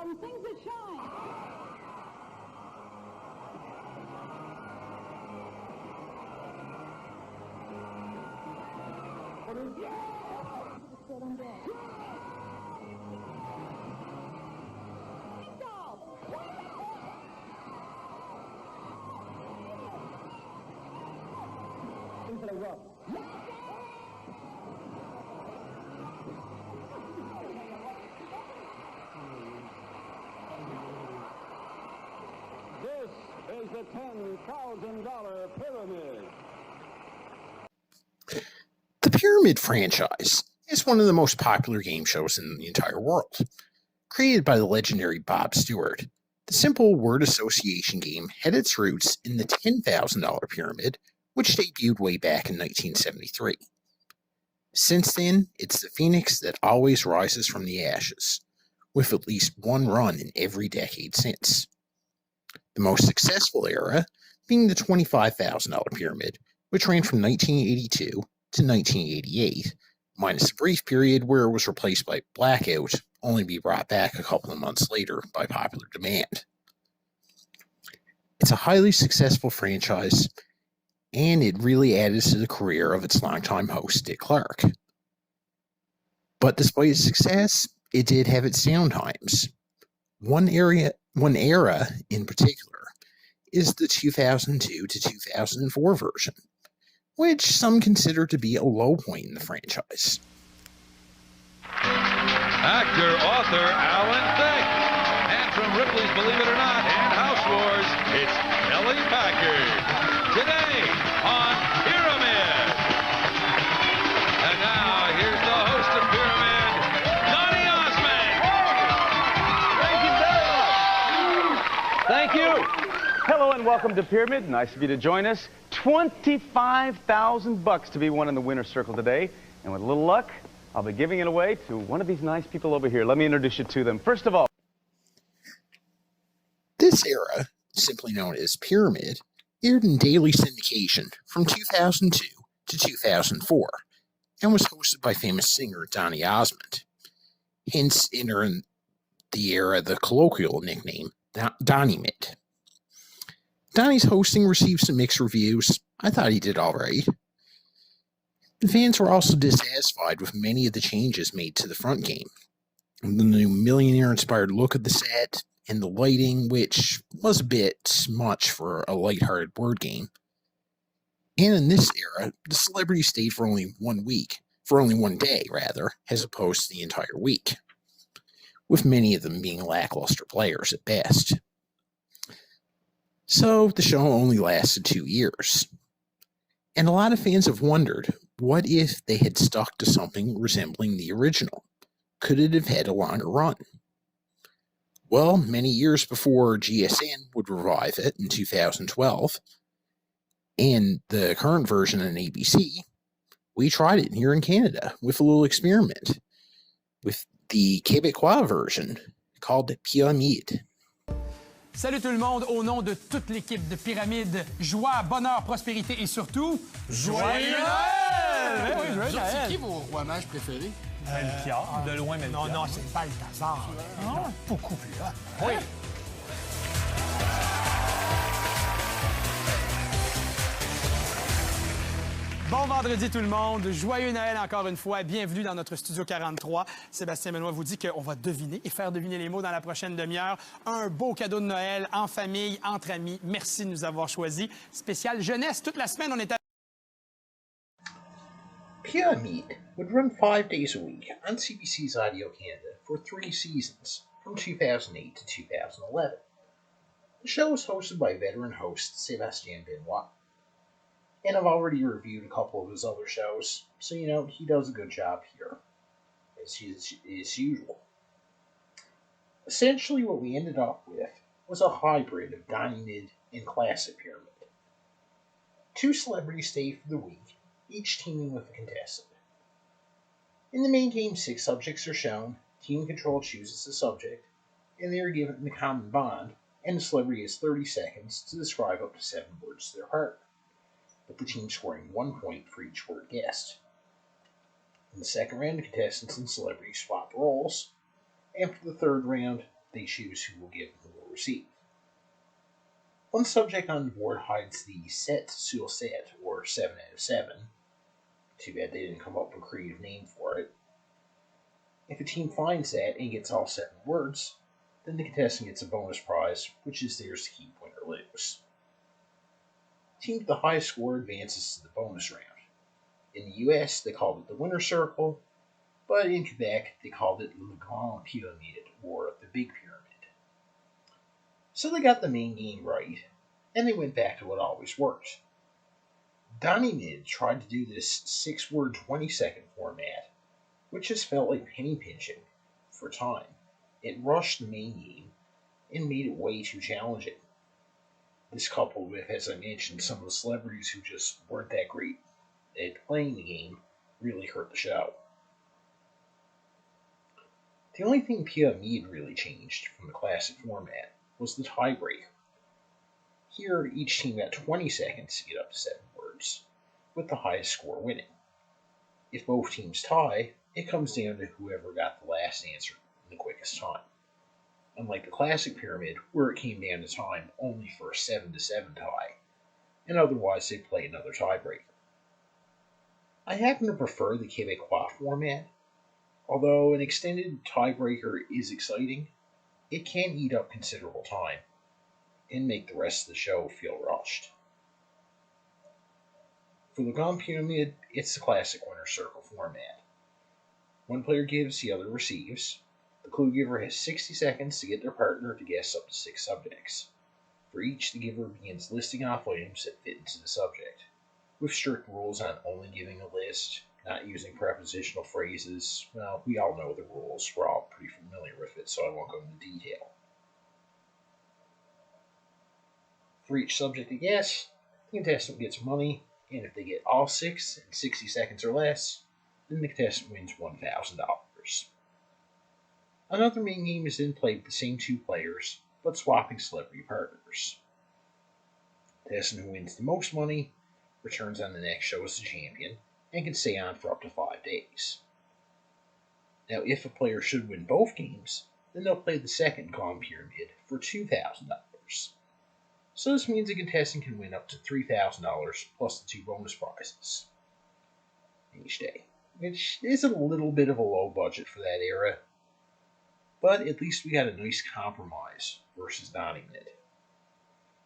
from things that shine. This is the $10,000 Pyramid. The Pyramid franchise is one of the most popular game shows in the entire world. Created by the legendary Bob Stewart, the simple word association game had its roots in the $10,000 Pyramid, which debuted way back in 1973. Since then, it's the phoenix that always rises from the ashes, with at least one run in every decade since. The most successful era being the $25,000 Pyramid, which ran from 1982 to 1988, minus a brief period where it was replaced by Blackout, only to be brought back a couple of months later by popular demand. It's a highly successful franchise, and it really added to the career of its longtime host, Dick Clark. But despite its success, it did have its downtimes. One era in particular is the 2002 to 2004 version, which some consider to be a low point in the franchise. Actor, author Alan Thicke. And from Ripley's Believe It or Not and House Wars, it's Kelly Packard. Today on Pyramid. And now, here's the host of Pyramid, Donnie Osmond. Thank you very much. Thank you. Hello and welcome to Pyramid. Nice of you to join us. $25,000 to be won in the winner's circle today. And with a little luck, I'll be giving it away to one of these nice people over here. Let me introduce you to them. First of all, this era, simply known as Pyramid, aired in daily syndication from 2002 to 2004 and was hosted by famous singer Donny Osmond, hence entering the era the colloquial nickname Donnymid. Donnie's hosting received some mixed reviews. I thought he did alright. The fans were also dissatisfied with many of the changes made to the front game. The new millionaire-inspired look of the set, and the lighting, which was a bit much for a lighthearted board game. And in this era, the celebrities stayed for only one day, as opposed to the entire week, with many of them being lackluster players at best. So the show only lasted 2 years. And a lot of fans have wondered, what if they had stuck to something resembling the original? Could it have had a longer run? Well, many years before GSN would revive it in 2012, and the current version on ABC, we tried it here in Canada with a little experiment with the Quebecois version called Pyramide. Salut tout le monde, au nom de toute l'équipe de Pyramide, joie, bonheur, prospérité et surtout... Joyeux Noël! Oui, joyeux Noël! C'est qui vos rois mages préférés? Melchior, de loin Melchior. Non, c'est Balthazar. Non, beaucoup plus là. Oui. Bon vendredi tout le monde, joyeux Noël encore une fois, bienvenue dans notre studio 43. Sébastien Benoît vous dit qu'on va deviner et faire deviner les mots dans la prochaine demi-heure. Un beau cadeau de Noël en famille, entre amis. Merci de nous avoir choisis. Spécial jeunesse, toute la semaine on est à... Pyramide would run 5 days a week on CBC's Audio Canada for 3 seasons, from 2008 to 2011. The show was hosted by veteran host Sébastien Benoît. And I've already reviewed a couple of his other shows, so he does a good job here, as usual. Essentially what we ended up with was a hybrid of Donnymid and Classic Pyramid. 2 celebrities stay for the week, each teaming with a contestant. In the main game, 6 subjects are shown, team control chooses the subject, and they are given the common bond, and the celebrity has 30 seconds to describe up to 7 words to their partner, with the team scoring 1 point for each word guessed. In the second round, the contestants and celebrities swap roles, and for the third round, they choose who will give and who will receive. One subject on the board hides the set sur set, or 7 out of 7. Too bad they didn't come up with a creative name for it. If a team finds that and gets all 7 words, then the contestant gets a bonus prize, which is theirs to keep, win or lose. The team with the highest score advances to the bonus round. In the US, they called it the winner's circle, but in Quebec, they called it Le Grand Pyramide, or the Big Pyramid. So they got the main game right, and they went back to what always worked. Donnymid tried to do this 6-word 20-second format, which just felt like penny pinching for time. It rushed the main game and made it way too challenging. This coupled with, as I mentioned, some of the celebrities who just weren't that great at playing the game really hurt the show. The only thing Pyramide really changed from the classic format was the tiebreaker. Here, each team got 20 seconds to get up to 7 words, with the highest score winning. If both teams tie, it comes down to whoever got the last answer in the quickest time. Unlike the classic pyramid, where it came down to time only for a 7-7 tie, and otherwise they'd play another tiebreaker. I happen to prefer the Quebecois format. Although an extended tiebreaker is exciting, it can eat up considerable time and make the rest of the show feel rushed. For the Grand Pyramid, it's the classic winner's circle format. One player gives, the other receives. The clue giver has 60 seconds to get their partner to guess up to 6 subjects. For each, the giver begins listing off items that fit into the subject, with strict rules on only giving a list, not using prepositional phrases. Well, we all know the rules. We're all pretty familiar with it, so I won't go into detail. For each subject to guess, the contestant gets money, and if they get all 6 in 60 seconds or less, then the contestant wins $1,000. Another main game is then played with the same 2 players, but swapping celebrity partners. The contestant who wins the most money returns on the next show as the champion, and can stay on for up to 5 days. Now, if a player should win both games, then they'll play the second Grand Pyramid for $2,000. So this means a contestant can win up to $3,000 plus the 2 bonus prizes each day, which is a little bit of a low budget for that era, but at least we got a nice compromise versus Donnymid.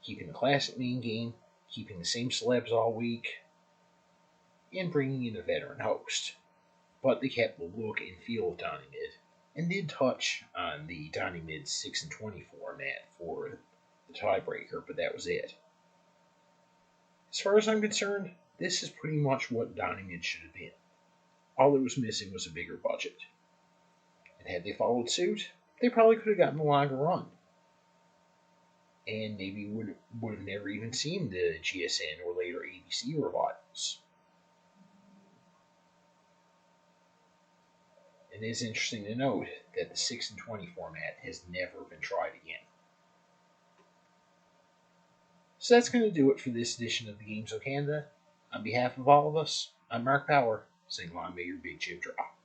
Keeping the classic main game, keeping the same celebs all week, and bringing in a veteran host. But they kept the look and feel of Donnymid, and did touch on the Donnymid 6-20 format for the tiebreaker, but that was it. As far as I'm concerned, this is pretty much what Donnymid should have been. All it was missing was a bigger budget. And had they followed suit, they probably could have gotten a longer run. And maybe would have never even seen the GSN or later ABC revivals. It is interesting to note that the 6-20 format has never been tried again. So that's going to do it for this edition of the Games of Canada. On behalf of all of us, I'm Mark Power, saying long may your big chip drop.